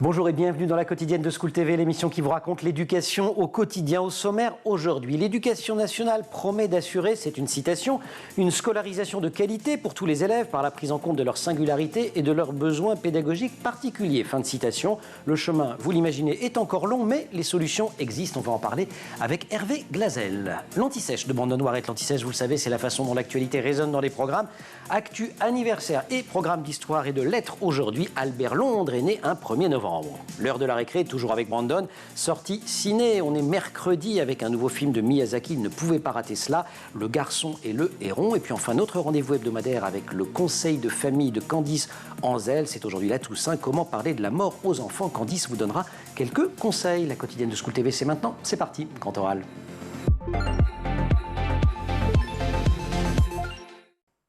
Bonjour et bienvenue dans la quotidienne de School TV, l'émission qui vous raconte l'éducation au quotidien. Au sommaire aujourd'hui, l'éducation nationale promet d'assurer, c'est une citation, une scolarisation de qualité pour tous les élèves par la prise en compte de leur singularité et de leurs besoins pédagogiques particuliers. Fin de citation. Le chemin, vous l'imaginez, est encore long, mais les solutions existent. On va en parler avec Hervé Glazel. L'anti-sèche de Brandon Noiret. L'anti-sèche, vous le savez, c'est la façon dont l'actualité résonne dans les programmes. Actu, anniversaire et programme d'histoire et de lettres. Aujourd'hui, Albert Londres est né un 1er novembre. L'heure de la récré, toujours avec Brandon, sortie ciné. On est mercredi avec un nouveau film de Miyazaki, il ne pouvait pas rater cela, Le Garçon et le Héron. Et puis enfin, notre rendez-vous hebdomadaire avec le conseil de famille de Candice Anzel. C'est aujourd'hui la Toussaint. Comment parler de la mort aux enfants? Candice vous donnera quelques conseils. La quotidienne de School TV, c'est maintenant. C'est parti, grand oral.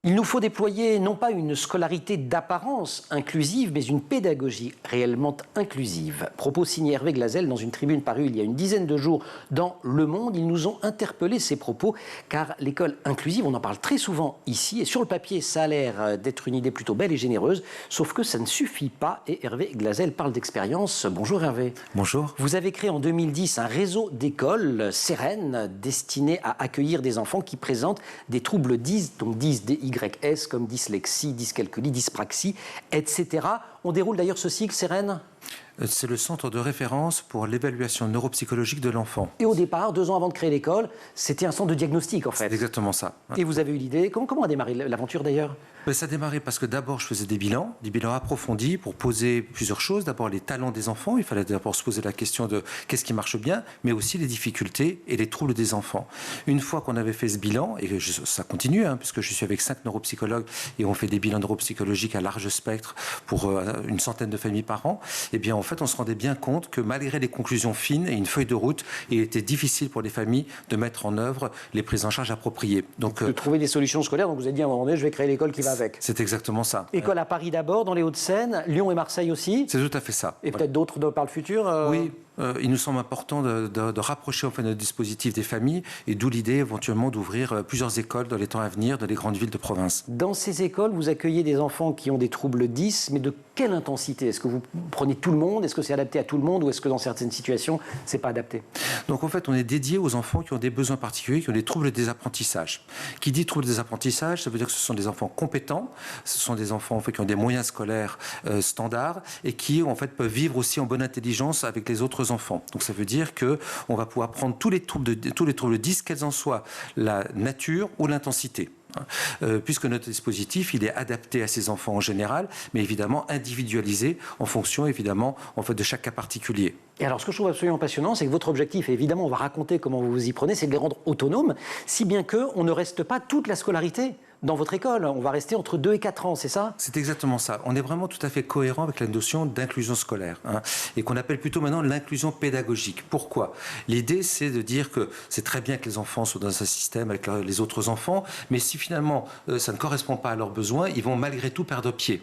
Il nous faut déployer non pas une scolarité d'apparence inclusive, mais une pédagogie réellement inclusive. Propos signé Hervé Glazel dans une tribune parue il y a une dizaine de jours dans Le Monde. Ils nous ont interpellés ces propos, car l'école inclusive, on en parle très souvent ici, et sur le papier, ça a l'air d'être une idée plutôt belle et généreuse, sauf que ça ne suffit pas, et Hervé Glazel parle d'expérience. Bonjour Hervé. Bonjour. Vous avez créé en 2010 un réseau d'écoles sérénes destiné à accueillir des enfants qui présentent des troubles DIS, donc DIS, DYS, comme dyslexie, dyscalculie, dyspraxie, etc. On déroule d'ailleurs ce cycle Sérène. C'est le centre de référence pour l'évaluation neuropsychologique de l'enfant. Et au départ, 2 ans avant de créer l'école, c'était un centre de diagnostic en fait. C'est exactement ça. Et vous avez eu l'idée. Comment a démarré l'aventure d'ailleurs? Ça a démarré parce que d'abord je faisais des bilans approfondis pour poser plusieurs choses. D'abord les talents des enfants, il fallait d'abord se poser la question de qu'est-ce qui marche bien, mais aussi les difficultés et les troubles des enfants. Une fois qu'on avait fait ce bilan, et ça continue, puisque je suis avec 5 neuropsychologues et on fait des bilans neuropsychologiques à large spectre pour une centaine de familles par an, et bien en fait on se rendait bien compte que malgré les conclusions fines et une feuille de route, il était difficile pour les familles de mettre en œuvre les prises en charge appropriées. Donc, de trouver des solutions scolaires, donc vous avez dit à un moment donné, je vais créer l'école qui va avec. C'est exactement ça. École à Paris d'abord, dans les Hauts-de-Seine, Lyon et Marseille aussi. C'est tout à fait ça. Et peut-être d'autres par le futur Oui. Il nous semble important de rapprocher en fait, notre dispositif des familles, et d'où l'idée éventuellement d'ouvrir plusieurs écoles dans les temps à venir dans les grandes villes de province. Dans ces écoles, vous accueillez des enfants qui ont des troubles 10, mais de quelle intensité? Est-ce que vous prenez tout le monde? Est-ce que c'est adapté à tout le monde? Ou est-ce que dans certaines situations, c'est pas adapté? Donc en fait, on est dédié aux enfants qui ont des besoins particuliers, qui ont des troubles des apprentissages. Qui dit troubles des apprentissages, ça veut dire que ce sont des enfants compétents, ce sont des enfants en fait, qui ont des moyens scolaires standards, et qui en fait peuvent vivre aussi en bonne intelligence avec les autres enfants. Donc ça veut dire qu'on va pouvoir prendre tous les troubles 10, quelles en soient la nature ou l'intensité. Puisque notre dispositif, il est adapté à ces enfants en général, mais évidemment individualisé en fonction évidemment en fait, de chaque cas particulier. Et alors ce que je trouve absolument passionnant, c'est que votre objectif, et évidemment on va raconter comment vous vous y prenez, c'est de les rendre autonomes, si bien qu'on ne reste pas toute la scolarité dans votre école. On va rester entre 2 et 4 ans, c'est ça? C'est exactement ça. On est vraiment tout à fait cohérent avec la notion d'inclusion scolaire, et qu'on appelle plutôt maintenant l'inclusion pédagogique. Pourquoi? L'idée, c'est de dire que c'est très bien que les enfants soient dans un système avec les autres enfants, mais si finalement ça ne correspond pas à leurs besoins, ils vont malgré tout perdre pied.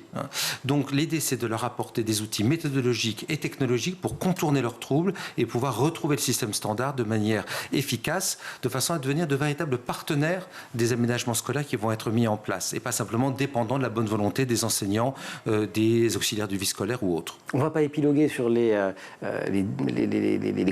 Donc l'idée, c'est de leur apporter des outils méthodologiques et technologiques pour contourner leurs troubles et pouvoir retrouver le système standard de manière efficace, de façon à devenir de véritables partenaires des aménagements scolaires qui vont être mis en place, et pas simplement dépendant de la bonne volonté des enseignants, des auxiliaires du vie scolaire ou autres. On ne va pas épiloguer sur les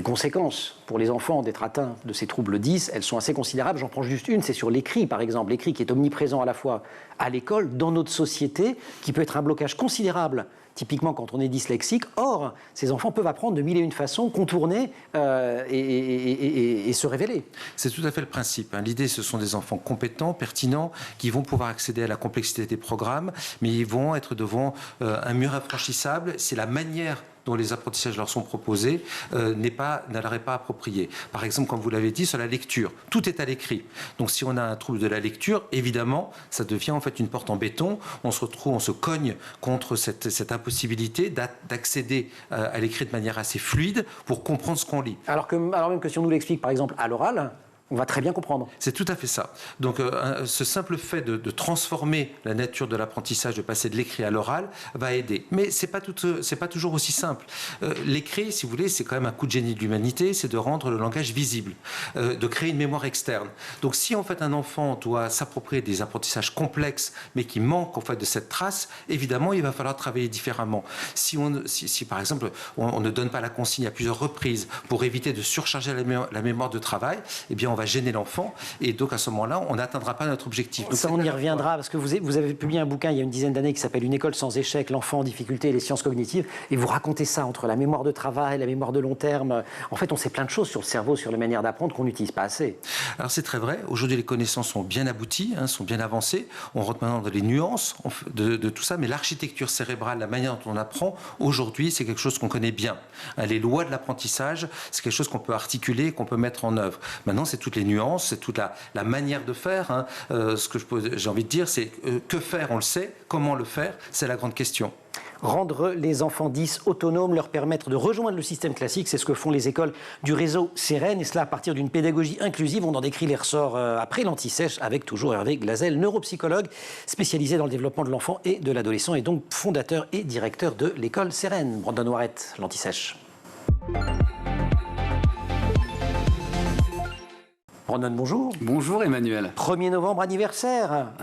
conséquences pour les enfants d'être atteints de ces troubles 10. Elles sont assez considérables. J'en prends juste une, c'est sur l'écrit par exemple. L'écrit qui est omniprésent à la fois à l'école, dans notre société, qui peut être un blocage considérable typiquement quand on est dyslexique. Or, ces enfants peuvent apprendre de mille et une façons, contourner et se révéler. C'est tout à fait le principe. L'idée, ce sont des enfants compétents, pertinents, qui vont pouvoir accéder à la complexité des programmes, mais ils vont être devant un mur infranchissable. C'est la manière dont les apprentissages leur sont proposés ne leur est pas approprié. Par exemple, comme vous l'avez dit, sur la lecture, tout est à l'écrit. Donc si on a un trouble de la lecture, évidemment, ça devient en fait une porte en béton. On se cogne contre cette impossibilité d'accéder à l'écrit de manière assez fluide pour comprendre ce qu'on lit. Alors même que si on nous l'explique, par exemple, à l'oral, On va très bien comprendre. C'est tout à fait ça. Donc ce simple fait de transformer la nature de l'apprentissage, de passer de l'écrit à l'oral, va aider. Mais c'est pas toujours aussi simple. L'écrit, si vous voulez, c'est quand même un coup de génie de l'humanité, c'est de rendre le langage visible, de créer une mémoire externe. Donc si en fait un enfant doit s'approprier des apprentissages complexes, mais qui manquent en fait de cette trace, évidemment, il va falloir travailler différemment. Si par exemple, on ne donne pas la consigne à plusieurs reprises pour éviter de surcharger la mémoire de travail, eh bien, on va gêner l'enfant et donc à ce moment-là, on n'atteindra pas notre objectif. Donc, ça, on y reviendra parce que vous avez publié un bouquin il y a une dizaine d'années qui s'appelle Une école sans échec, l'enfant en difficulté et les sciences cognitives, et vous racontez ça entre la mémoire de travail, la mémoire de long terme. En fait, on sait plein de choses sur le cerveau, sur la manière d'apprendre qu'on n'utilise pas assez. Alors c'est très vrai. Aujourd'hui, les connaissances sont bien abouties, sont bien avancées. On rentre maintenant dans les nuances de tout ça, mais l'architecture cérébrale, la manière dont on apprend, aujourd'hui, c'est quelque chose qu'on connaît bien. Les lois de l'apprentissage, c'est quelque chose qu'on peut articuler, qu'on peut mettre en œuvre. Maintenant, c'est toutes les nuances, c'est toute la manière de faire. Ce que j'ai envie de dire, c'est que faire, on le sait. Comment le faire, c'est la grande question. Rendre les enfants 10 autonomes, leur permettre de rejoindre le système classique, c'est ce que font les écoles du réseau Seren, et cela à partir d'une pédagogie inclusive. On en décrit les ressorts après l'Anti-Sèche avec toujours Hervé Glazel, neuropsychologue spécialisé dans le développement de l'enfant et de l'adolescent et donc fondateur et directeur de l'école Seren. Brandon Waret, l'Anti-Sèche. Brandon, bonjour. Bonjour Emmanuel. 1er novembre, anniversaire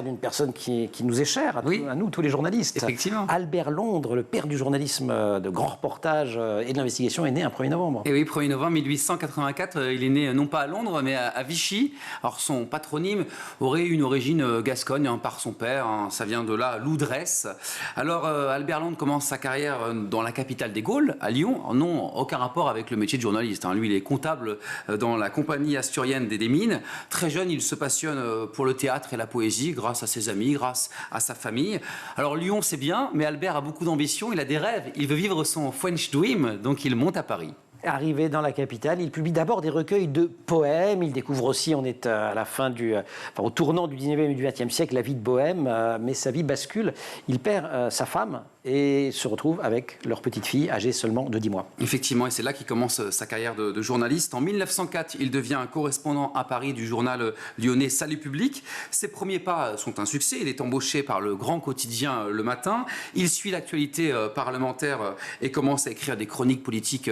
d'une personne qui nous est chère, à nous, tous les journalistes. Effectivement. Albert Londres, le père du journalisme de grand reportage et de l'investigation, est né un 1er novembre. Et oui, 1er novembre 1884, il est né non pas à Londres, mais à Vichy. Alors son patronyme aurait une origine gascogne par son père, ça vient de là, Loudresse. Alors Albert Londres commence sa carrière dans la capitale des Gaules, à Lyon. Non, aucun rapport avec le métier de journaliste. Lui, il est comptable dans la compagnie asturienne des mines. Très jeune, il se passionne pour le théâtre et la poésie grâce à ses amis, grâce à sa famille. Alors Lyon, c'est bien, mais Albert a beaucoup d'ambition, il a des rêves. Il veut vivre son French Dream, donc il monte à Paris. Arrivé dans la capitale, il publie d'abord des recueils de poèmes. Il découvre aussi, on est à la fin au tournant du 19e et du 20e siècle, la vie de Bohème, mais sa vie bascule. Il perd sa femme et se retrouve avec leur petite fille, âgée seulement de 10 mois. Effectivement, et c'est là qu'il commence sa carrière de journaliste. En 1904, il devient correspondant à Paris du journal lyonnais Salut Public. Ses premiers pas sont un succès. Il est embauché par le grand quotidien Le Matin. Il suit l'actualité parlementaire et commence à écrire des chroniques politiques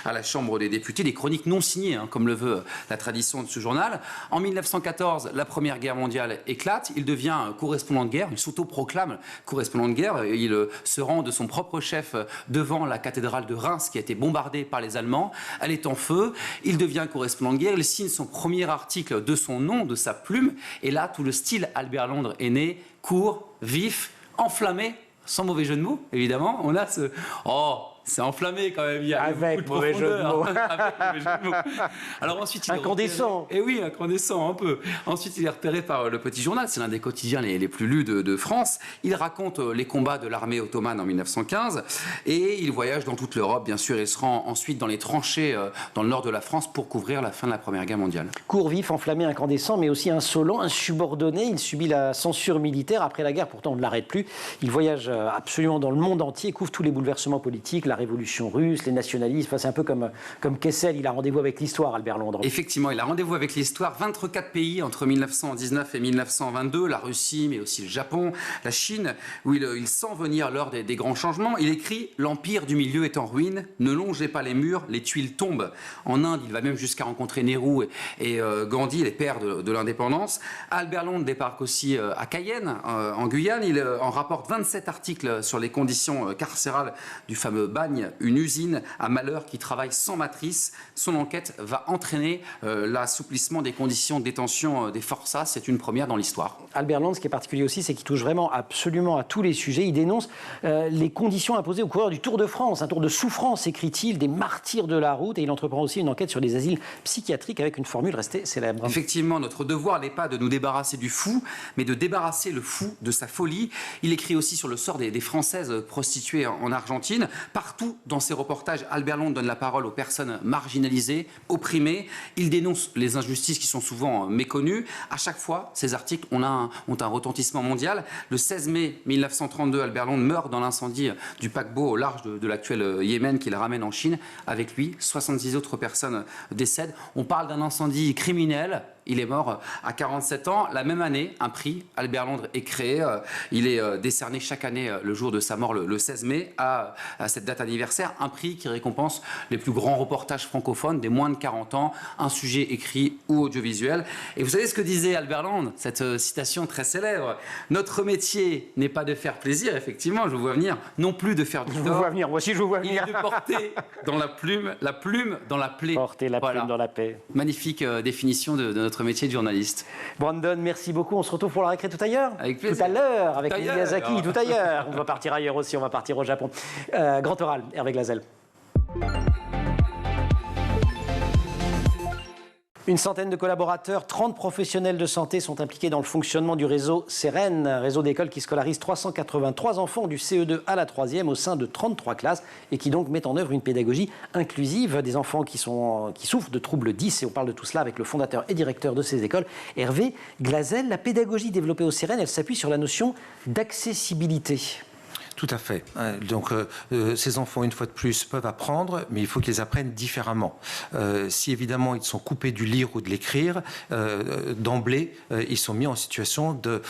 à la Chambre des députés, des chroniques non signées, comme le veut la tradition de ce journal. En 1914, la Première Guerre mondiale éclate. Il devient correspondant de guerre. Il s'autoproclame correspondant de guerre. Il se rend de son propre chef devant la cathédrale de Reims qui a été bombardée par les Allemands. Elle est en feu. Il devient correspondant de guerre. Il signe son premier article de son nom, de sa plume. Et là, tout le style Albert Londres est né, court, vif, enflammé, sans mauvais jeu de mots, évidemment. On a ce... Oh, c'est enflammé quand même, il y a avec mauvais jeu de mots. Avec mauvais jeu de mots. Alors ensuite, incandescent. Et oui, incandescent un peu. Ensuite, il est repéré par Le Petit Journal, c'est l'un des quotidiens les plus lus de France. Il raconte les combats de l'armée ottomane en 1915 et il voyage dans toute l'Europe, bien sûr. Il se rend ensuite dans les tranchées dans le nord de la France pour couvrir la fin de la Première Guerre mondiale. Court, vif, enflammé, incandescent, mais aussi insolent, insubordonné. Il subit la censure militaire après la guerre, pourtant on ne l'arrête plus. Il voyage absolument dans le monde entier, couvre tous les bouleversements politiques, la révolution russe, les nationalistes. Enfin, c'est un peu comme Kessel, il a rendez-vous avec l'histoire, Albert Londres. Effectivement, il a rendez-vous avec l'histoire. 24 pays entre 1919 et 1922, la Russie, mais aussi le Japon, la Chine, où il sent venir l'heure des grands changements. Il écrit « L'empire du milieu est en ruine, ne longez pas les murs, les tuiles tombent ». En Inde, il va même jusqu'à rencontrer Nehru et Gandhi, les pères de l'indépendance. Albert Londres débarque aussi à Cayenne, en Guyane. Il en rapporte 27 articles sur les conditions carcérales du fameux bagne, une usine à malheur qui travaille sans matrice. Son enquête va entraîner l'assouplissement des conditions de détention des forçats. C'est une première dans l'histoire. Albert Londres, ce qui est particulier aussi, c'est qu'il touche vraiment absolument à tous les sujets. Il dénonce les conditions imposées aux coureurs du Tour de France. Un tour de souffrance, écrit-il, des martyrs de la route. Et il entreprend aussi une enquête sur les asiles psychiatriques avec une formule restée célèbre. Effectivement, notre devoir n'est pas de nous débarrasser du fou, mais de débarrasser le fou de sa folie. Il écrit aussi sur le sort des Françaises prostituées en Argentine. Partout Partout dans ses reportages, Albert Londres donne la parole aux personnes marginalisées, opprimées. Il dénonce les injustices qui sont souvent méconnues. À chaque fois, ces articles ont un retentissement mondial. Le 16 mai 1932, Albert Londres meurt dans l'incendie du paquebot au large de l'actuel Yémen qu'il ramène en Chine. Avec lui, 66 autres personnes décèdent. On parle d'un incendie criminel. Il est mort à 47 ans. La même année, un prix, Albert Londres, est créé. Il est décerné chaque année, le jour de sa mort, le 16 mai, à cette date anniversaire. Un prix qui récompense les plus grands reportages francophones des moins de 40 ans, un sujet écrit ou audiovisuel. Et vous savez ce que disait Albert Londres, cette citation très célèbre: notre métier n'est pas de faire plaisir, effectivement, je vous vois venir, non plus de faire du tort. Je vous vois venir, moi aussi je vous vois venir. Il est de porter dans la plume dans la plaie. Porter la plume dans la paix. Magnifique définition de notre métier de journaliste. Brandon, merci beaucoup. On se retrouve pour la récré tout ailleurs. Avec plaisir. Tout à l'heure, avec Tout ailleurs. Miyazaki, tout ailleurs. On va partir ailleurs aussi, on va partir au Japon. Grand oral, Hervé Glazel. Une centaine de collaborateurs, 30 professionnels de santé sont impliqués dans le fonctionnement du réseau Sérène, réseau d'écoles qui scolarise 383 enfants du CE2 à la 3e au sein de 33 classes et qui donc met en œuvre une pédagogie inclusive des enfants qui souffrent de troubles 10. Et on parle de tout cela avec le fondateur et directeur de ces écoles, Hervé Glazel. La pédagogie développée au Sérène, elle s'appuie sur la notion d'accessibilité. Tout à fait. Donc, ces enfants, une fois de plus, peuvent apprendre, mais il faut qu'ils apprennent différemment. Si, évidemment, ils sont coupés du lire ou de l'écrire, d'emblée, ils sont mis en situation de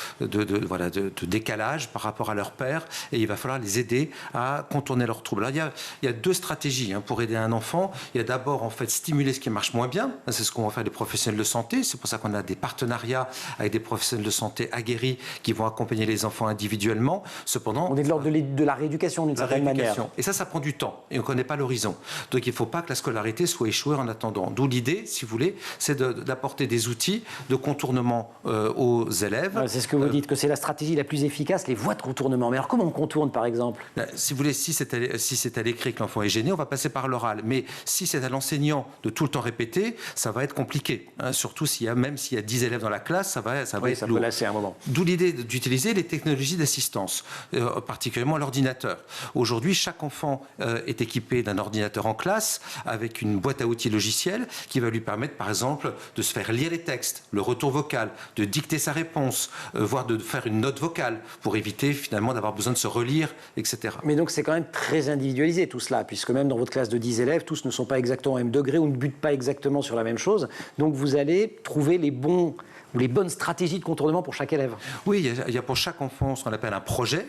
décalage par rapport à leur père, et il va falloir les aider à contourner leurs troubles. Alors, il y a deux stratégies pour aider un enfant. Il y a d'abord, en fait, stimuler ce qui marche moins bien. C'est ce qu'on va faire des professionnels de santé. C'est pour ça qu'on a des partenariats avec des professionnels de santé aguerris qui vont accompagner les enfants individuellement. Cependant, on est de l'ordre de la rééducation d'une certaine manière. Et ça prend du temps et on ne connaît pas l'horizon. Donc il ne faut pas que la scolarité soit échouée en attendant. D'où l'idée, si vous voulez, c'est d'apporter des outils de contournement aux élèves. C'est ce que vous dites, que c'est la stratégie la plus efficace, les voies de contournement. Mais alors comment on contourne par exemple ? Si vous voulez, si c'est à l'écrit que l'enfant est gêné, on va passer par l'oral. Mais si c'est à l'enseignant de tout le temps répéter, ça va être compliqué. Surtout même s'il y a 10 élèves dans la classe, ça va être lourd. Ça peut lasser à un moment. D'où l'idée d'utiliser les technologies d'assistance, particulièrement l'ordinateur. Aujourd'hui, chaque enfant est équipé d'un ordinateur en classe avec une boîte à outils logicielle qui va lui permettre, par exemple, de se faire lire les textes, le retour vocal, de dicter sa réponse, voire de faire une note vocale pour éviter finalement d'avoir besoin de se relire, etc. Mais donc c'est quand même très individualisé tout cela, puisque même dans votre classe de 10 élèves, tous ne sont pas exactement au même degré ou ne butent pas exactement sur la même chose. Donc vous allez trouver les bonnes stratégies de contournement pour chaque élève. Oui, il y a pour chaque enfant ce qu'on appelle un projet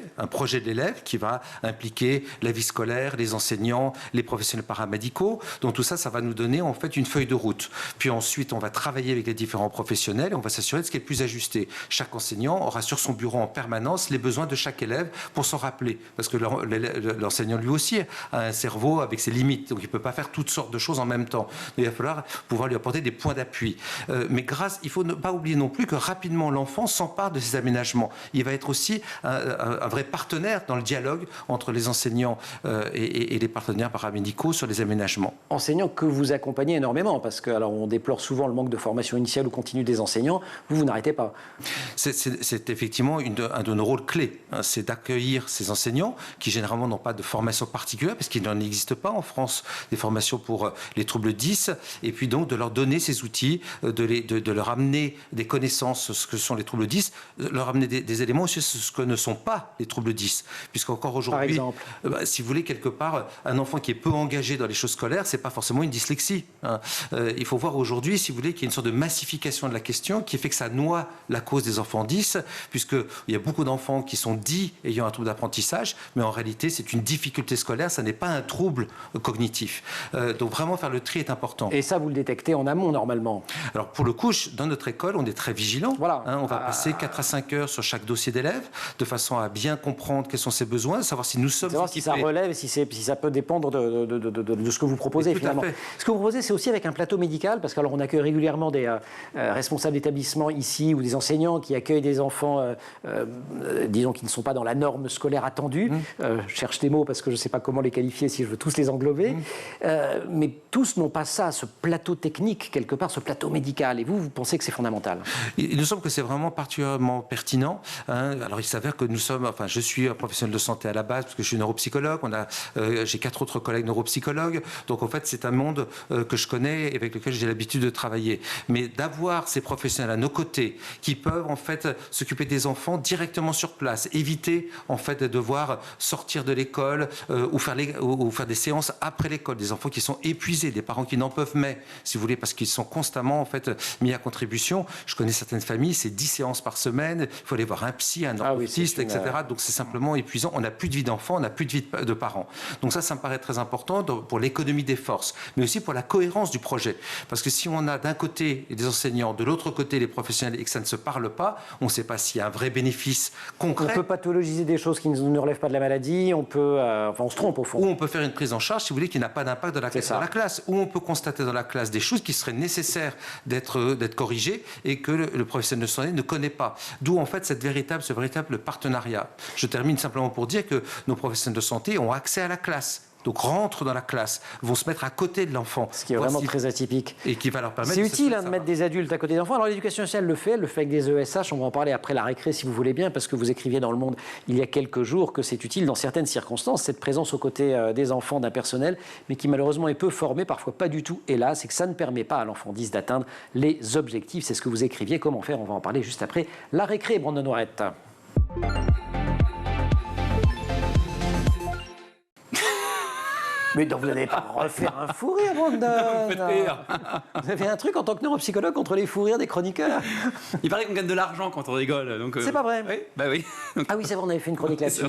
de l'élève qui va impliquer la vie scolaire, les enseignants, les professionnels paramédicaux. Donc tout ça, ça va nous donner en fait une feuille de route. Puis ensuite, on va travailler avec les différents professionnels et on va s'assurer de ce qui est le plus ajusté. Chaque enseignant aura sur son bureau en permanence les besoins de chaque élève pour s'en rappeler. Parce que l'enseignant lui aussi a un cerveau avec ses limites. Donc il ne peut pas faire toutes sortes de choses en même temps. Il va falloir pouvoir lui apporter des points d'appui. Mais il faut ne pas oublier non plus que rapidement l'enfant s'empare de ses aménagements. Il va être aussi un vrai partenaire dans le dialogue entre les enseignants et les partenaires paramédicaux sur les aménagements. Enseignants que vous accompagnez énormément, parce que alors on déplore souvent le manque de formation initiale ou continue des enseignants. Vous n'arrêtez pas. C'est effectivement un de nos rôles clés. C'est d'accueillir ces enseignants qui généralement n'ont pas de formation particulière, parce qu'il n'en existe pas en France des formations pour les troubles 10, et puis donc de leur donner ces outils, de leur amener des connaissances, ce que sont les troubles 10, leur amener des éléments sur ce que ne sont pas les troubles 10. Puisqu'encore aujourd'hui, si vous voulez, quelque part, un enfant qui est peu engagé dans les choses scolaires, c'est pas forcément une dyslexie. Il faut voir aujourd'hui, si vous voulez, qu'il y a une sorte de massification de la question qui fait que ça noie la cause des enfants 10, puisqu'il y a beaucoup d'enfants qui sont dits ayant un trouble d'apprentissage, mais en réalité, c'est une difficulté scolaire, ça n'est pas un trouble cognitif. Donc vraiment, faire le tri est important. Et ça, vous le détectez en amont, normalement? Alors, pour le coup, dans notre école, on est très vigilant. Voilà. On va passer 4 à 5 heures sur chaque dossier d'élève, de façon à bien comprendre quels sont ses besoins, savoir si nous sommes savoir si ça relève et si ça peut dépendre de ce que vous proposez, finalement. Ce que vous proposez, c'est aussi avec un plateau médical, parce qu'on accueille régulièrement des responsables d'établissements ici ou des enseignants qui accueillent des enfants, disons, qui ne sont pas dans la norme scolaire attendue. Je cherche des mots parce que je ne sais pas comment les qualifier si je veux tous les englober. Mais tous n'ont pas ça, ce plateau technique, quelque part, ce plateau médical. Et vous pensez que c'est fondamental? Il nous semble que c'est vraiment particulièrement pertinent. Hein. Alors il s'avère que je suis un professionnel de santé à la base parce que je suis neuropsychologue. J'ai 4 autres collègues neuropsychologues. Donc en fait c'est un monde que je connais et avec lequel j'ai l'habitude de travailler. Mais d'avoir ces professionnels à nos côtés qui peuvent en fait s'occuper des enfants directement sur place, éviter en fait de devoir sortir de l'école ou faire des séances après l'école, des enfants qui sont épuisés, des parents qui n'en peuvent mais, si vous voulez, parce qu'ils sont constamment en fait mis à contribution. Je connais certaines familles, c'est 10 séances par semaine, il faut aller voir un psy, un orthoptiste, etc. Donc c'est simplement épuisant. On n'a plus de vie d'enfant, on n'a plus de vie de parents. Donc ça me paraît très important pour l'économie des forces, mais aussi pour la cohérence du projet. Parce que si on a d'un côté des enseignants, de l'autre côté les professionnels et que ça ne se parle pas, on ne sait pas s'il y a un vrai bénéfice concret. On peut pathologiser des choses qui ne relèvent pas de la maladie, on se trompe au fond. Ou on peut faire une prise en charge, si vous voulez, qui n'a pas d'impact dans la classe. Ou on peut constater dans la classe des choses qui seraient nécessaires d'être corrigées et que le professionnel de santé ne connaît pas. D'où en fait ce véritable partenariat. Je termine simplement pour dire que nos professionnels de santé ont accès à la classe. Donc rentrent dans la classe, vont se mettre à côté de l'enfant. Ce qui est vraiment très atypique. Et qui va leur permettre... C'est utile de mettre des adultes à côté des enfants. Alors l'éducation nationale elle le fait avec des ESH. On va en parler après la récré si vous voulez bien, parce que vous écriviez dans Le Monde il y a quelques jours que c'est utile dans certaines circonstances, cette présence aux côtés des enfants, d'un personnel, mais qui malheureusement est peu formé, parfois pas du tout, hélas, et que ça ne permet pas à l'enfant 10 d'atteindre les objectifs. C'est ce que vous écriviez. Comment faire? On va en parler juste après la récré, Brandon Noirette. Mais donc vous n'allez pas refaire un fou rire, Brandon. Vous avez un truc en tant que neuropsychologue contre les fous rires des chroniqueurs. Il paraît qu'on gagne de l'argent quand on rigole. Donc c'est pas vrai. Oui, bah oui. Ah oui, c'est vrai, on avait fait une chronique là-dessus.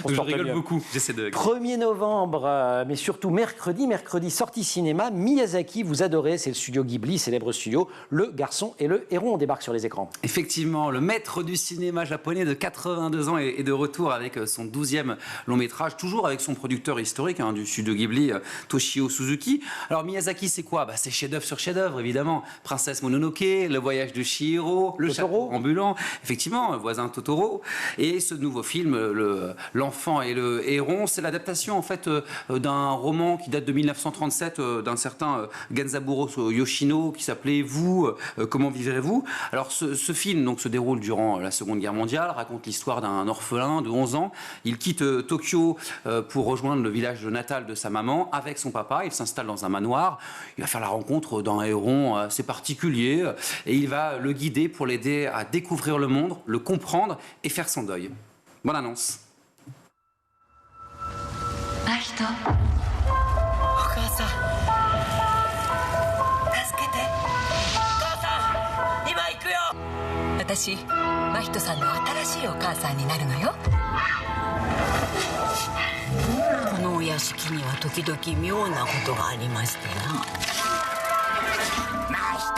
Je rigole beaucoup. J'essaie de... 1er novembre, mais surtout mercredi, sortie cinéma, Miyazaki, vous adorez, c'est le studio Ghibli, célèbre studio, Le Garçon et le Héron, on débarque sur les écrans. Effectivement, le maître du cinéma japonais de 82 ans est de retour avec son 12e long métrage, toujours avec son producteur historique du studio Ghibli, Toshio Suzuki. Alors Miyazaki, c'est quoi? C'est chef-d'œuvre sur chef-d'œuvre, évidemment. Princesse Mononoke, Le voyage de Chihiro, Le chapeau ambulant, effectivement, Voisin Totoro. Et ce nouveau film, L'enfant et le héron, c'est l'adaptation en fait d'un roman qui date de 1937 d'un certain Genzaburo Yoshino qui s'appelait Vous, comment vivrez-vous? Alors ce film donc, se déroule durant la Seconde Guerre mondiale, raconte l'histoire d'un orphelin de 11 ans. Il quitte Tokyo pour rejoindre le village natal de sa maman avec son papa. Il s'installe dans un manoir. Il va faire la rencontre d'un héron assez particulier et il va le guider pour l'aider à découvrir le monde, le comprendre et faire son deuil. Bonne annonce. Mahito. 私、真人さんの新しいお母さんになるのよ。このお屋敷には時々妙なことがありましてな。真人、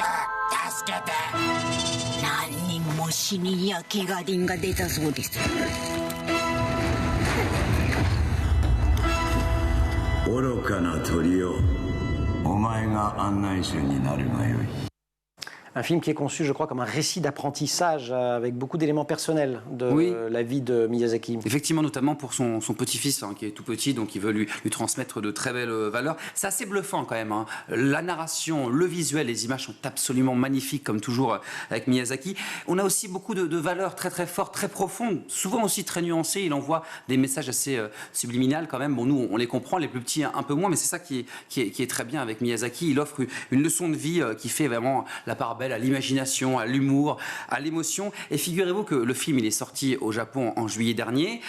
助けて。何人も死人や怪我人が出たそうです。愚かな鳥よ、お前が案内者になるがよい。 Un film qui est conçu, je crois, comme un récit d'apprentissage avec beaucoup d'éléments personnels de la vie de Miyazaki. Effectivement, notamment pour son petit-fils qui est tout petit, donc il veut lui transmettre de très belles valeurs. C'est assez bluffant quand même. La narration, le visuel, les images sont absolument magnifiques, comme toujours avec Miyazaki. On a aussi beaucoup de valeurs très très fortes, très profondes, souvent aussi très nuancées. Il envoie des messages assez subliminales quand même. Bon, nous, on les comprend, les plus petits un peu moins, mais c'est ça qui est très bien avec Miyazaki. Il offre une leçon de vie qui fait vraiment la part belle à l'imagination, à l'humour, à l'émotion. Et figurez-vous que le film il est sorti au Japon en juillet dernier.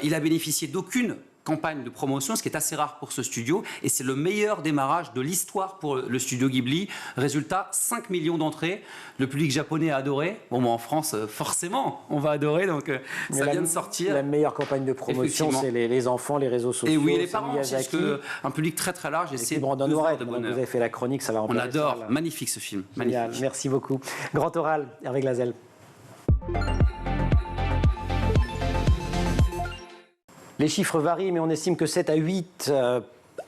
Il a bénéficié d'aucune campagne de promotion, ce qui est assez rare pour ce studio, et c'est le meilleur démarrage de l'histoire pour le studio Ghibli. Résultat, 5 millions d'entrées. Le public japonais a adoré. Bon, en France, forcément, on va adorer, donc ça vient de sortir. La meilleure campagne de promotion, c'est les enfants, les réseaux sociaux. Et oui, les parents, parce qu'un public très très large, et c'est Brandon Noirette, vous avez fait la chronique, ça va on adore, magnifique ce film. Génial, magnifique. Merci beaucoup. Grand Oral, Hervé Glazel. Les chiffres varient, mais on estime que 7 à 8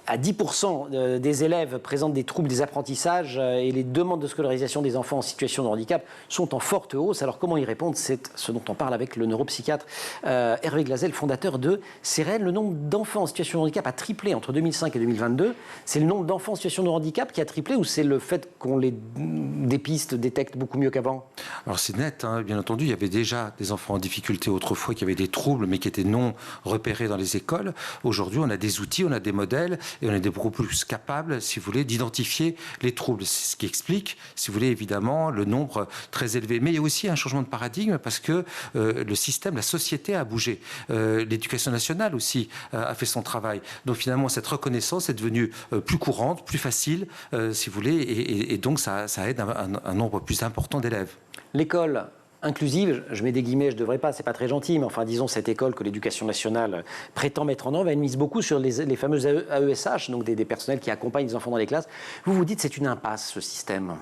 à 10% des élèves présentent des troubles des apprentissages et les demandes de scolarisation des enfants en situation de handicap sont en forte hausse. Alors comment y répondre? C'est ce dont on parle avec le neuropsychiatre Hervé Glazel, fondateur de CEREN. Le nombre d'enfants en situation de handicap a triplé entre 2005 et 2022. C'est le nombre d'enfants en situation de handicap qui a triplé ou c'est le fait qu'on les dépiste, détecte beaucoup mieux qu'avant? Alors c'est net, hein, bien entendu, il y avait déjà des enfants en difficulté autrefois qui avaient des troubles mais qui étaient non repérés dans les écoles. Aujourd'hui, on a des outils, on a des modèles et on est beaucoup plus capable, si vous voulez, d'identifier les troubles. C'est ce qui explique, si vous voulez, évidemment, le nombre très élevé. Mais il y a aussi un changement de paradigme parce que le système, la société a bougé. L'éducation nationale aussi a fait son travail. Donc finalement, cette reconnaissance est devenue plus courante, plus facile, si vous voulez, et donc ça aide un nombre plus important d'élèves. L'école inclusive, je mets des guillemets, je ne devrais pas, c'est pas très gentil, mais enfin disons cette école que l'éducation nationale prétend mettre en œuvre, elle mise beaucoup sur les fameuses AESH, donc des personnels qui accompagnent les enfants dans les classes. Vous dites c'est une impasse ce système.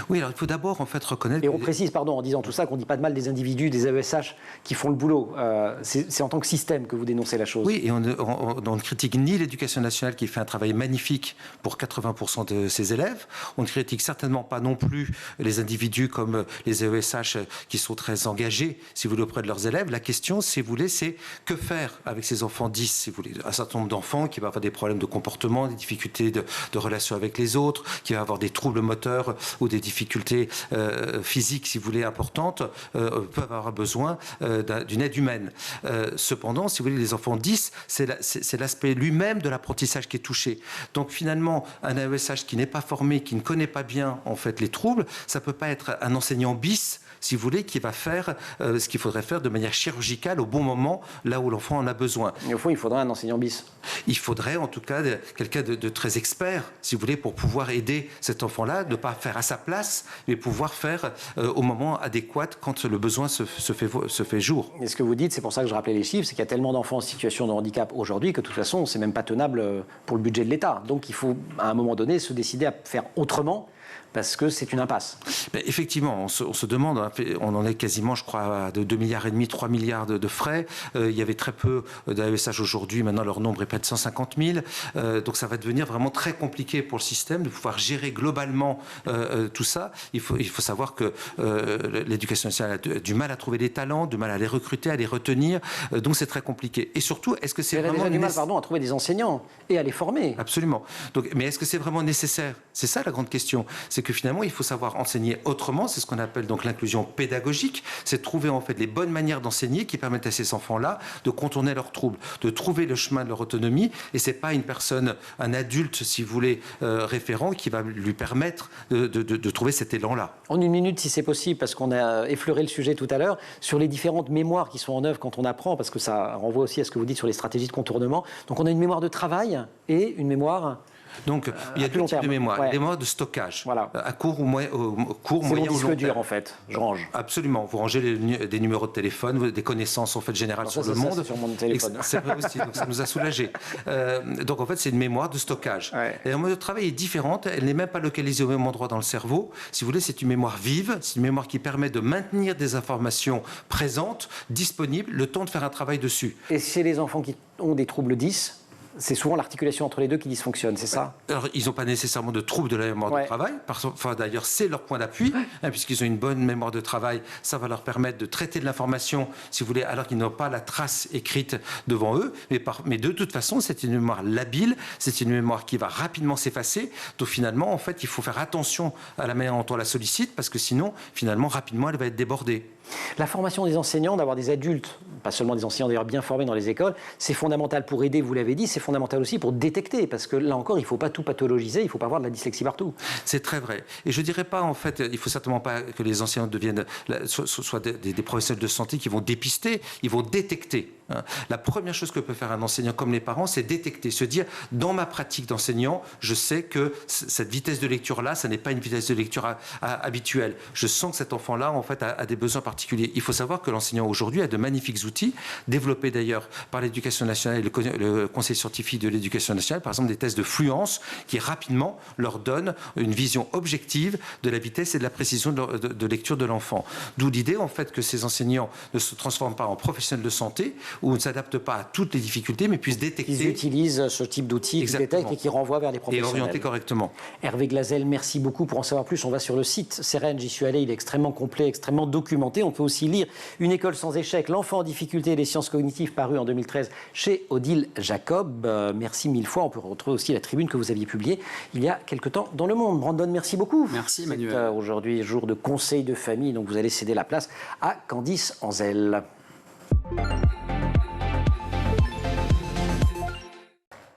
Oui, alors il faut d'abord en fait reconnaître... Et on précise, pardon, en disant tout ça, qu'on ne dit pas de mal des individus, des AESH qui font le boulot. C'est en tant que système que vous dénoncez la chose. Oui, et on ne critique ni l'éducation nationale qui fait un travail magnifique pour 80% de ses élèves, on ne critique certainement pas non plus les individus comme les AESH qui sont très engagés, si vous voulez, auprès de leurs élèves. La question, si vous voulez, c'est que faire avec ces enfants 10, si vous voulez. Un certain nombre d'enfants qui vont avoir des problèmes de comportement, des difficultés de relation avec les autres, qui vont avoir des troubles moteurs ou des difficultés physiques, si vous voulez, importantes, peuvent avoir besoin d'une aide humaine. Cependant, si vous voulez, les enfants 10, c'est l'aspect lui-même de l'apprentissage qui est touché. Donc finalement, un AESH qui n'est pas formé, qui ne connaît pas bien en fait les troubles, ça ne peut pas être un enseignant bis, si vous voulez, qui va faire ce qu'il faudrait faire de manière chirurgicale au bon moment, là où l'enfant en a besoin. Et au fond, il faudrait un enseignant bis. Il faudrait en tout cas quelqu'un de très expert, si vous voulez, pour pouvoir aider cet enfant-là, ne pas faire à sa place, mais pouvoir faire au moment adéquat quand le besoin se fait jour. Et ce que vous dites, c'est pour ça que je rappelais les chiffres, c'est qu'il y a tellement d'enfants en situation de handicap aujourd'hui que de toute façon, c'est même pas tenable pour le budget de l'État. Donc il faut, à un moment donné, se décider à faire autrement. Parce que c'est une impasse. Mais effectivement, on se demande, on en est quasiment, je crois, à 2,5 milliards, 3 milliards de frais. Il y avait très peu d'AESH aujourd'hui, maintenant leur nombre est près de 150 000. Donc ça va devenir vraiment très compliqué pour le système de pouvoir gérer globalement tout ça. Il faut savoir que l'éducation nationale a du mal à trouver des talents, du mal à les recruter, à les retenir. Donc c'est très compliqué. Et surtout, est-ce que c'est vraiment... Elle a déjà du mal, à trouver des enseignants et à les former. Absolument. Donc, mais est-ce que c'est vraiment nécessaire? C'est ça la grande question. C'est que finalement, il faut savoir enseigner autrement. C'est ce qu'on appelle donc l'inclusion pédagogique. C'est de trouver en fait les bonnes manières d'enseigner qui permettent à ces enfants-là de contourner leurs troubles, de trouver le chemin de leur autonomie. Et c'est pas une personne, un adulte, si vous voulez, référent, qui va lui permettre de trouver cet élan-là. En une minute, si c'est possible, parce qu'on a effleuré le sujet tout à l'heure, sur les différentes mémoires qui sont en œuvre quand on apprend, parce que ça renvoie aussi à ce que vous dites sur les stratégies de contournement. Donc on a une mémoire de travail et une mémoire... Donc, il y a deux types de mémoire. Ouais. Des mémoires de stockage, voilà. À court ou moyen ou moyen ou long disque dur, en fait. Je range. Absolument. Vous rangez des numéros de téléphone, des connaissances en fait générales sur le monde. C'est sur mon téléphone. C'est vrai aussi. Donc ça nous a soulagés. Donc en fait, c'est une mémoire de stockage. Ouais. Et la mémoire de travail est différente. Elle n'est même pas localisée au même endroit dans le cerveau. Si vous voulez, c'est une mémoire vive. C'est une mémoire qui permet de maintenir des informations présentes, disponibles, le temps de faire un travail dessus. Et chez les enfants qui ont des troubles 10, c'est souvent l'articulation entre les deux qui dysfonctionne, c'est ça? Alors, ils n'ont pas nécessairement de troubles de la mémoire de travail. Enfin, d'ailleurs, c'est leur point d'appui, puisqu'ils ont une bonne mémoire de travail. Ça va leur permettre de traiter de l'information, si vous voulez, alors qu'ils n'ont pas la trace écrite devant eux. Mais de toute façon, c'est une mémoire labile, c'est une mémoire qui va rapidement s'effacer. Donc, finalement, en fait, il faut faire attention à la manière dont on la sollicite, parce que sinon, finalement, rapidement, elle va être débordée. La formation des enseignants, d'avoir des adultes, pas seulement des enseignants d'ailleurs bien formés dans les écoles, c'est fondamental pour aider, vous l'avez dit, c'est fondamental aussi pour détecter, parce que là encore, il ne faut pas tout pathologiser, il ne faut pas avoir de la dyslexie partout. C'est très vrai. Et je ne dirais pas, en fait, il ne faut certainement pas que les enseignants deviennent soit des professionnels de santé qui vont dépister, ils vont détecter. La première chose que peut faire un enseignant comme les parents, c'est détecter, se dire, dans ma pratique d'enseignant, je sais que cette vitesse de lecture-là, ça n'est pas une vitesse de lecture habituelle. Je sens que cet enfant-là, en fait, a des besoins particuliers. Il faut savoir que l'enseignant aujourd'hui a de magnifiques outils, développés d'ailleurs par l'Éducation nationale et le Conseil scientifique de l'Éducation nationale, par exemple des tests de fluence qui rapidement leur donnent une vision objective de la vitesse et de la précision de lecture de l'enfant. D'où l'idée, en fait, que ces enseignants ne se transforment pas en professionnels de santé où on ne s'adapte pas à toutes les difficultés, mais puisse détecter. Ils utilisent ce type d'outils qui détectent et qui renvoient vers les professionnels. Et orienter correctement. Hervé Glazel, merci beaucoup. Pour en savoir plus, on va sur le site Seren. J'y suis allé, il est extrêmement complet, extrêmement documenté. On peut aussi lire Une école sans échec, l'enfant en difficulté et les sciences cognitives, paru en 2013 chez Odile Jacob. Merci mille fois. On peut retrouver aussi la tribune que vous aviez publiée il y a quelque temps dans Le Monde. Brandon, merci beaucoup. Merci Emmanuel. Aujourd'hui, jour de conseil de famille, donc vous allez céder la place à Candice Anzel.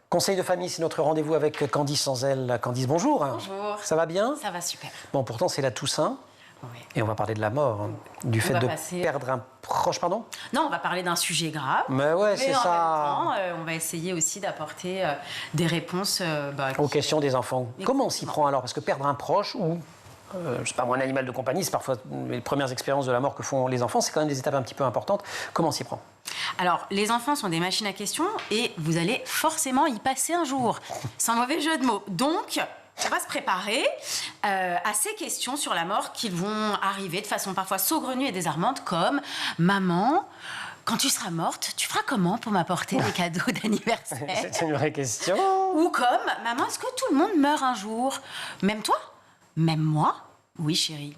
Conseil de famille, c'est notre rendez-vous avec Candice Anzel. Candice, bonjour. Bonjour. Ça va bien? Ça va super. Bon, pourtant, c'est la Toussaint. Oui. Et on va parler de la mort, du fait de perdre un proche, pardon? Non, on va parler d'un sujet grave. Mais ouais, c'est ça. En même temps, on va essayer aussi d'apporter des réponses aux questions des enfants. Comment on s'y prend alors? Parce que perdre un proche ou, je sais pas moi, un animal de compagnie, c'est parfois les premières expériences de la mort que font les enfants. C'est quand même des étapes un petit peu importantes. Comment on s'y prend? Alors, les enfants sont des machines à questions et vous allez forcément y passer un jour. Sans mauvais jeu de mots. Donc, on va se préparer à ces questions sur la mort qui vont arriver de façon parfois saugrenue et désarmante, comme « Maman, quand tu seras morte, tu feras comment pour m'apporter des cadeaux d'anniversaire ?» C'est une vraie question. Ou comme « Maman, est-ce que tout le monde meurt un jour? Même toi? Même moi? Oui, chérie.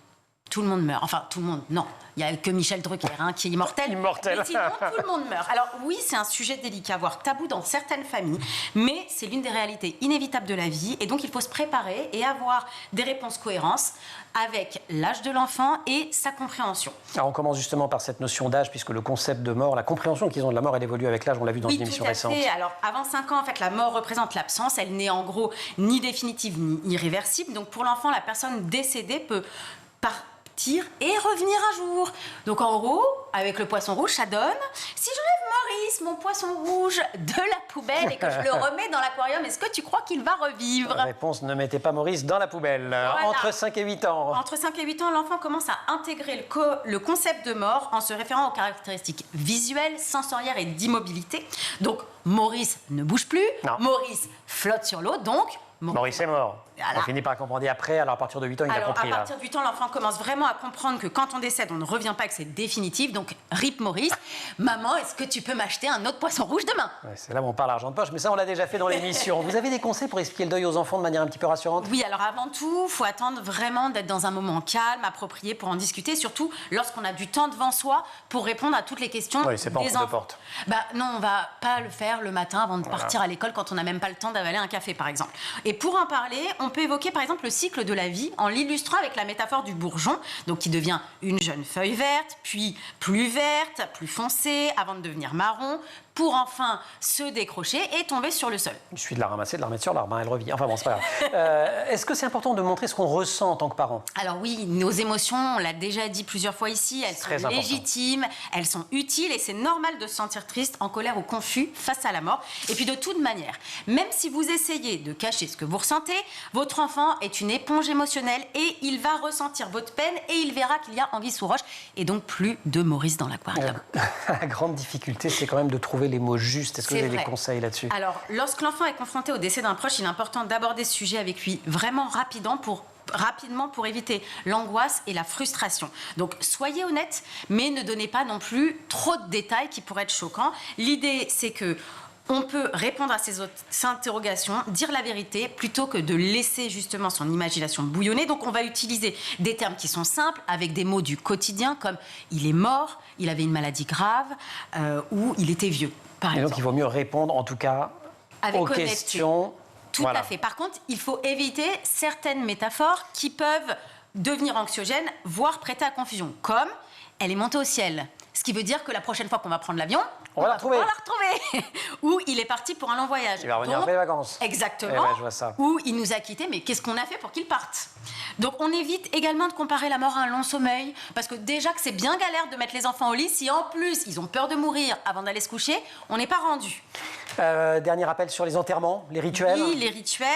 Tout le monde meurt. Enfin, tout le monde, non. Il n'y a que Michel Drucker qui est immortel. Immortel. Mais sinon, tout le monde meurt. Alors oui, c'est un sujet délicat, voire tabou dans certaines familles, mais c'est l'une des réalités inévitables de la vie. Et donc, il faut se préparer et avoir des réponses cohérentes avec l'âge de l'enfant et sa compréhension. Alors, on commence justement par cette notion d'âge, puisque le concept de mort, la compréhension qu'ils ont de la mort, elle évolue avec l'âge. On l'a vu dans une émission récente. Oui, tout à fait. Alors, avant 5 ans, en fait, la mort représente l'absence. Elle n'est en gros ni définitive ni irréversible. Donc, pour l'enfant, la personne décédée peut partir et revenir un jour. Donc en gros, avec le poisson rouge, ça donne, si j'enlève Maurice, mon poisson rouge, de la poubelle et que je le remets dans l'aquarium, est-ce que tu crois qu'il va revivre? Réponse, ne mettez pas Maurice dans la poubelle. Voilà. Entre 5 et 8 ans. Entre 5 et 8 ans, l'enfant commence à intégrer le concept de mort en se référant aux caractéristiques visuelles, sensorielles et d'immobilité. Donc Maurice ne bouge plus, non. Maurice flotte sur l'eau, donc Maurice est mort. Voilà. On finit par comprendre après, alors à partir de 8 ans, il a compris. À partir de 8 ans, l'enfant commence vraiment à comprendre que quand on décède, on ne revient pas, que c'est définitif. Donc, RIP Maurice, maman, est-ce que tu peux m'acheter un autre poisson rouge demain? Ouais, c'est là où on parle argent de poche, mais ça, on l'a déjà fait dans l'émission. Vous avez des conseils pour expliquer le deuil aux enfants de manière un petit peu rassurante? Oui, alors avant tout, il faut attendre vraiment d'être dans un moment calme, approprié pour en discuter, surtout lorsqu'on a du temps devant soi pour répondre à toutes les questions oui, c'est pas des en enfants. de porte. Non, on va pas le faire le matin avant de partir à l'école quand on n'a même pas le temps d'avaler un café, par exemple. Et pour en parler, on peut évoquer par exemple le cycle de la vie en l'illustrant avec la métaphore du bourgeon, donc qui devient une jeune feuille verte, puis plus verte, plus foncée, avant de devenir marron, pour enfin se décrocher et tomber sur le sol. Il suffit de la ramasser, de la remettre sur l'arbre, elle revient. Enfin bon, c'est pas grave. Est-ce que c'est important de montrer ce qu'on ressent en tant que parent? Alors oui, nos émotions, on l'a déjà dit plusieurs fois ici, elles sont légitimes, elles sont utiles et c'est normal de se sentir triste, en colère ou confus face à la mort. Et puis de toute manière, même si vous essayez de cacher ce que vous ressentez, votre enfant est une éponge émotionnelle et il va ressentir votre peine et il verra qu'il y a anguille sous roche et donc plus de Maurice dans l'aquarium. La grande difficulté, c'est quand même de trouver les mots justes. Est-ce que vous avez des conseils là-dessus? Alors, lorsque l'enfant est confronté au décès d'un proche, il est important d'aborder ce sujet avec lui vraiment rapidement pour éviter l'angoisse et la frustration. Donc, soyez honnête, mais ne donnez pas non plus trop de détails qui pourraient être choquants. L'idée, c'est que on peut répondre à ces interrogations, dire la vérité, plutôt que de laisser justement son imagination bouillonner. Donc on va utiliser des termes qui sont simples, avec des mots du quotidien, comme « il est mort »,« il avait une maladie grave » ou « il était vieux », par exemple. Et donc il vaut mieux répondre, en tout cas, avec aux questions. Tout à fait. Par contre, il faut éviter certaines métaphores qui peuvent devenir anxiogènes, voire prêter à confusion, comme « elle est montée au ciel ». Ce qui veut dire que la prochaine fois qu'on va prendre l'avion, on va la retrouver. Ou il est parti pour un long voyage. Il va revenir après les vacances. Exactement. Ouais, je vois ça. Ou il nous a quittés, mais qu'est-ce qu'on a fait pour qu'il parte? Donc on évite également de comparer la mort à un long sommeil, parce que déjà que c'est bien galère de mettre les enfants au lit, si en plus ils ont peur de mourir avant d'aller se coucher, on n'est pas rendu. Dernier rappel sur les enterrements, les rituels. Oui, les rituels.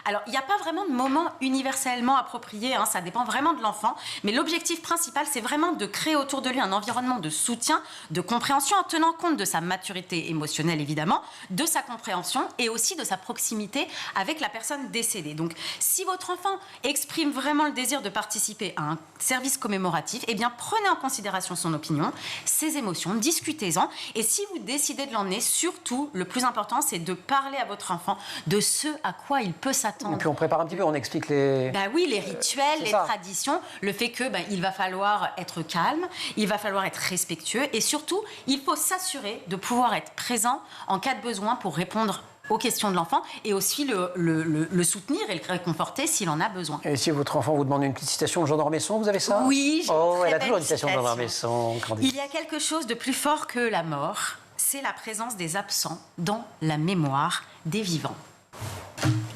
Alors, il n'y a pas vraiment de moment universellement approprié, hein, ça dépend vraiment de l'enfant. Mais l'objectif principal, c'est vraiment de créer autour de lui un environnement de soutien, de compréhension, en tenant compte de sa maturité émotionnelle, évidemment, de sa compréhension et aussi de sa proximité avec la personne décédée. Donc, si votre enfant exprime vraiment le désir de participer à un service commémoratif, eh bien, prenez en considération son opinion, ses émotions, discutez-en. Et si vous décidez de l'emmener, surtout, le plus important, c'est de parler à votre enfant de ce à quoi il peut s'attendre. Et puis on prépare un petit peu, on explique les... Oui, les rituels, les traditions, le fait que il va falloir être calme, il va falloir être respectueux et surtout, il faut s'assurer de pouvoir être présent en cas de besoin pour répondre aux questions de l'enfant et aussi le soutenir et le réconforter s'il en a besoin. Et si votre enfant vous demande une petite citation de Jean d'Ormesson, vous avez ça? Oui, j'ai une très elle a belle toujours une citation de Jean citation. d'Ormesson. Il y a quelque chose de plus fort que la mort, c'est la présence des absents dans la mémoire des vivants.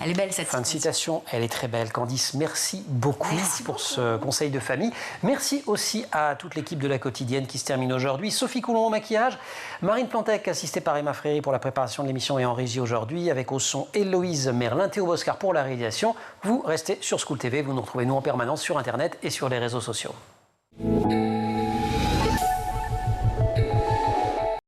Elle est belle cette Fin de citation, elle est très belle. Candice, merci beaucoup pour ce conseil de famille. Merci aussi à toute l'équipe de La Quotidienne qui se termine aujourd'hui. Sophie Coulon au maquillage, Marine Plantec assistée par Emma Fréry pour la préparation de l'émission et en régie aujourd'hui, avec au son Héloïse Merlin, Théo Boscar pour la réalisation. Vous restez sur School TV, vous nous retrouvez nous en permanence sur Internet et sur les réseaux sociaux.